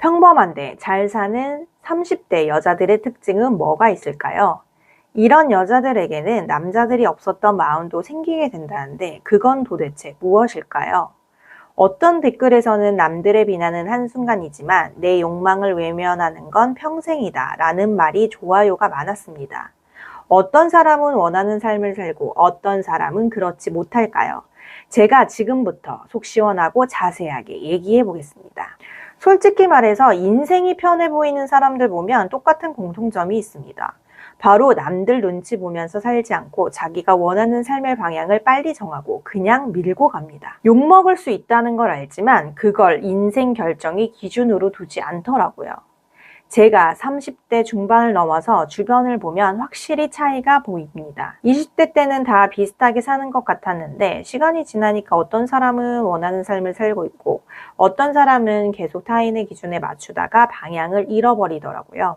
평범한데 잘 사는 30대 여자들의 특징은 뭐가 있을까요? 이런 여자들에게는 남자들이 없었던 마음도 생기게 된다는데 그건 도대체 무엇일까요? 어떤 댓글에서는 남들의 비난은 한순간이지만 내 욕망을 외면하는 건 평생이다 라는 말이 좋아요가 많았습니다. 어떤 사람은 원하는 삶을 살고 어떤 사람은 그렇지 못할까요? 제가 지금부터 속 시원하고 자세하게 얘기해 보겠습니다. 솔직히 말해서 인생이 편해 보이는 사람들 보면 똑같은 공통점이 있습니다. 바로 남들 눈치 보면서 살지 않고 자기가 원하는 삶의 방향을 빨리 정하고 그냥 밀고 갑니다. 욕먹을 수 있다는 걸 알지만 그걸 인생 결정의 기준으로 두지 않더라고요. 제가 30대 중반을 넘어서 주변을 보면 확실히 차이가 보입니다. 20대 때는 다 비슷하게 사는 것 같았는데 시간이 지나니까 어떤 사람은 원하는 삶을 살고 있고 어떤 사람은 계속 타인의 기준에 맞추다가 방향을 잃어버리더라고요.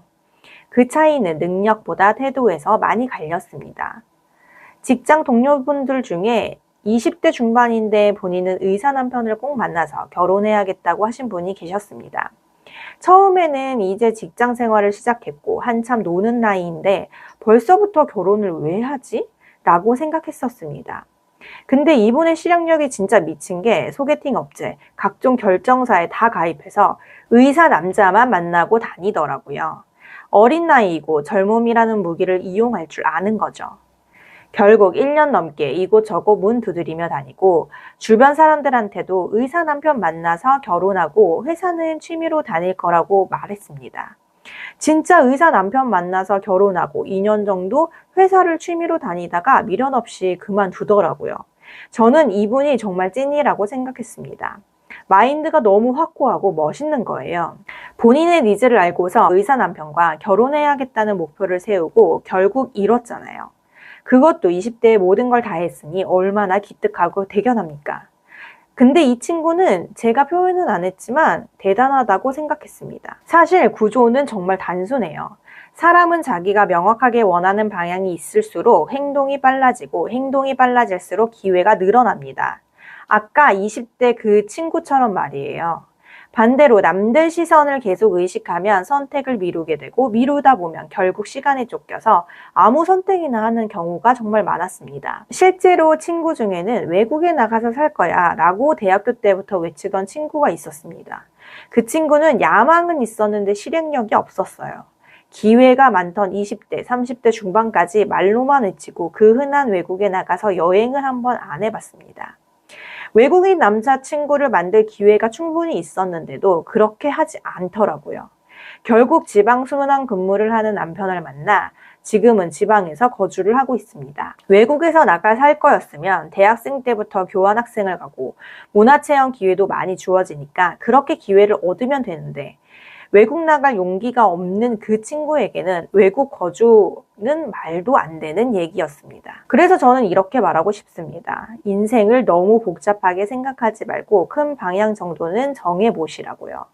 그 차이는 능력보다 태도에서 많이 갈렸습니다. 직장 동료분들 중에 20대 중반인데 본인은 의사 남편을 꼭 만나서 결혼해야겠다고 하신 분이 계셨습니다. 처음에는 이제 직장 생활을 시작했고 한참 노는 나이인데 벌써부터 결혼을 왜 하지? 라고 생각했었습니다. 근데 이분의 실행력이 진짜 미친 게 소개팅 업체, 각종 결정사에 다 가입해서 의사 남자만 만나고 다니더라고요. 어린 나이이고 젊음이라는 무기를 이용할 줄 아는 거죠. 결국 1년 넘게 이곳저곳 문 두드리며 다니고 주변 사람들한테도 의사 남편 만나서 결혼하고 회사는 취미로 다닐 거라고 말했습니다. 진짜 의사 남편 만나서 결혼하고 2년 정도 회사를 취미로 다니다가 미련 없이 그만두더라고요. 저는 이분이 정말 찐이라고 생각했습니다. 마인드가 너무 확고하고 멋있는 거예요. 본인의 니즈를 알고서 의사 남편과 결혼해야겠다는 목표를 세우고 결국 이뤘잖아요. 그것도 20대에 모든 걸 다 했으니 얼마나 기특하고 대견합니까? 근데 이 친구는 제가 표현은 안 했지만 대단하다고 생각했습니다. 사실 구조는 정말 단순해요. 사람은 자기가 명확하게 원하는 방향이 있을수록 행동이 빨라지고 행동이 빨라질수록 기회가 늘어납니다. 아까 20대 그 친구처럼 말이에요. 반대로 남들 시선을 계속 의식하면 선택을 미루게 되고 미루다 보면 결국 시간에 쫓겨서 아무 선택이나 하는 경우가 정말 많았습니다. 실제로 친구 중에는 외국에 나가서 살 거야 라고 대학교 때부터 외치던 친구가 있었습니다. 그 친구는 야망은 있었는데 실행력이 없었어요. 기회가 많던 20대, 30대 중반까지 말로만 외치고 그 흔한 외국에 나가서 여행을 한번 안 해봤습니다. 외국인 남자친구를 만들 기회가 충분히 있었는데도 그렇게 하지 않더라고요. 결국 지방 순환 근무를 하는 남편을 만나 지금은 지방에서 거주를 하고 있습니다. 외국에서 나가 살 거였으면 대학생 때부터 교환학생을 가고 문화체험 기회도 많이 주어지니까 그렇게 기회를 얻으면 되는데 외국 나갈 용기가 없는 그 친구에게는 외국 거주는 말도 안 되는 얘기였습니다. 그래서 저는 이렇게 말하고 싶습니다. 인생을 너무 복잡하게 생각하지 말고 큰 방향 정도는 정해보시라고요.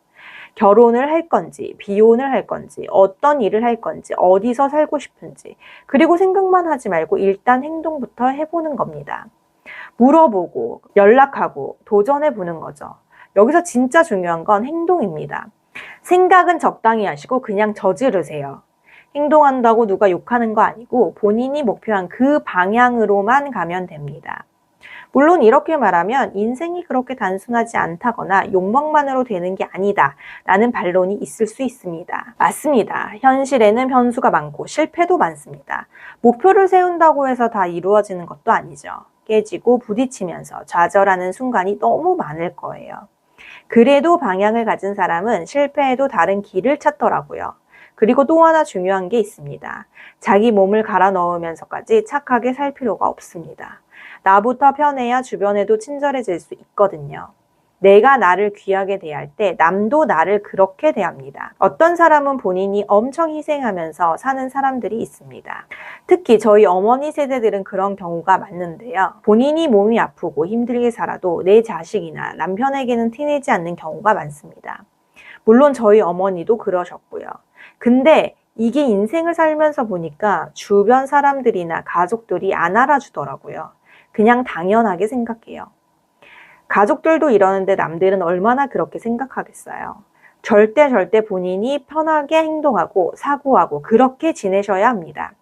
결혼을 할 건지, 비혼을 할 건지, 어떤 일을 할 건지, 어디서 살고 싶은지, 그리고 생각만 하지 말고 일단 행동부터 해보는 겁니다. 물어보고, 연락하고, 도전해보는 거죠. 여기서 진짜 중요한 건 행동입니다. 생각은 적당히 하시고 그냥 저지르세요. 행동한다고 누가 욕하는 거 아니고 본인이 목표한 그 방향으로만 가면 됩니다. 물론 이렇게 말하면 인생이 그렇게 단순하지 않다거나 욕망만으로 되는 게 아니다 라는 반론이 있을 수 있습니다. 맞습니다. 현실에는 변수가 많고 실패도 많습니다. 목표를 세운다고 해서 다 이루어지는 것도 아니죠. 깨지고 부딪히면서 좌절하는 순간이 너무 많을 거예요. 그래도 방향을 가진 사람은 실패해도 다른 길을 찾더라고요. 그리고 또 하나 중요한 게 있습니다. 자기 몸을 갈아 넣으면서까지 착하게 살 필요가 없습니다. 나부터 편해야 주변에도 친절해질 수 있거든요. 내가 나를 귀하게 대할 때 남도 나를 그렇게 대합니다. 어떤 사람은 본인이 엄청 희생하면서 사는 사람들이 있습니다. 특히 저희 어머니 세대들은 그런 경우가 많은데요. 본인이 몸이 아프고 힘들게 살아도 내 자식이나 남편에게는 티내지 않는 경우가 많습니다. 물론 저희 어머니도 그러셨고요. 근데 이게 인생을 살면서 보니까 주변 사람들이나 가족들이 안 알아주더라고요. 그냥 당연하게 생각해요. 가족들도 이러는데 남들은 얼마나 그렇게 생각하겠어요. 절대 본인이 편하게 행동하고 사고하고 그렇게 지내셔야 합니다.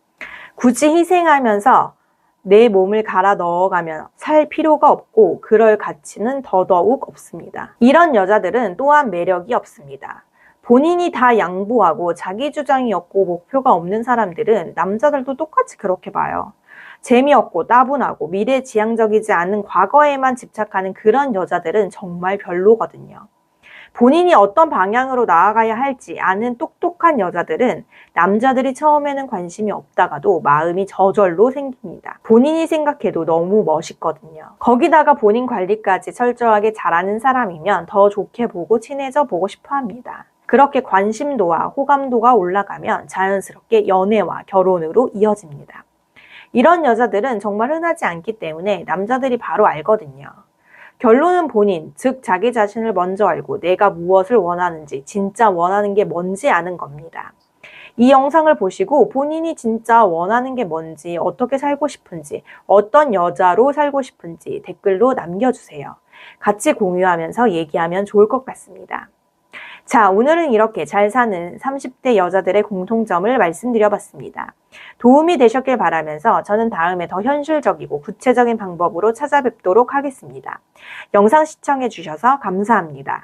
굳이 희생하면서 내 몸을 갈아 넣어가며 살 필요가 없고 그럴 가치는 더더욱 없습니다. 이런 여자들은 또한 매력이 없습니다. 본인이 다 양보하고 자기 주장이 없고 목표가 없는 사람들은 남자들도 똑같이 그렇게 봐요. 재미없고 따분하고 미래지향적이지 않은 과거에만 집착하는 그런 여자들은 정말 별로거든요. 본인이 어떤 방향으로 나아가야 할지 아는 똑똑한 여자들은 남자들이 처음에는 관심이 없다가도 마음이 저절로 생깁니다. 본인이 생각해도 너무 멋있거든요. 거기다가 본인 관리까지 철저하게 잘하는 사람이면 더 좋게 보고 친해져 보고 싶어 합니다. 그렇게 관심도와 호감도가 올라가면 자연스럽게 연애와 결혼으로 이어집니다. 이런 여자들은 정말 흔하지 않기 때문에 남자들이 바로 알거든요. 결론은 본인, 즉 자기 자신을 먼저 알고 내가 무엇을 원하는지, 진짜 원하는 게 뭔지 아는 겁니다. 이 영상을 보시고 본인이 진짜 원하는 게 뭔지, 어떻게 살고 싶은지, 어떤 여자로 살고 싶은지 댓글로 남겨주세요. 같이 공유하면서 얘기하면 좋을 것 같습니다. 자, 오늘은 이렇게 잘 사는 30대 여자들의 공통점을 말씀드려봤습니다. 도움이 되셨길 바라면서 저는 다음에 더 현실적이고 구체적인 방법으로 찾아뵙도록 하겠습니다. 영상 시청해주셔서 감사합니다.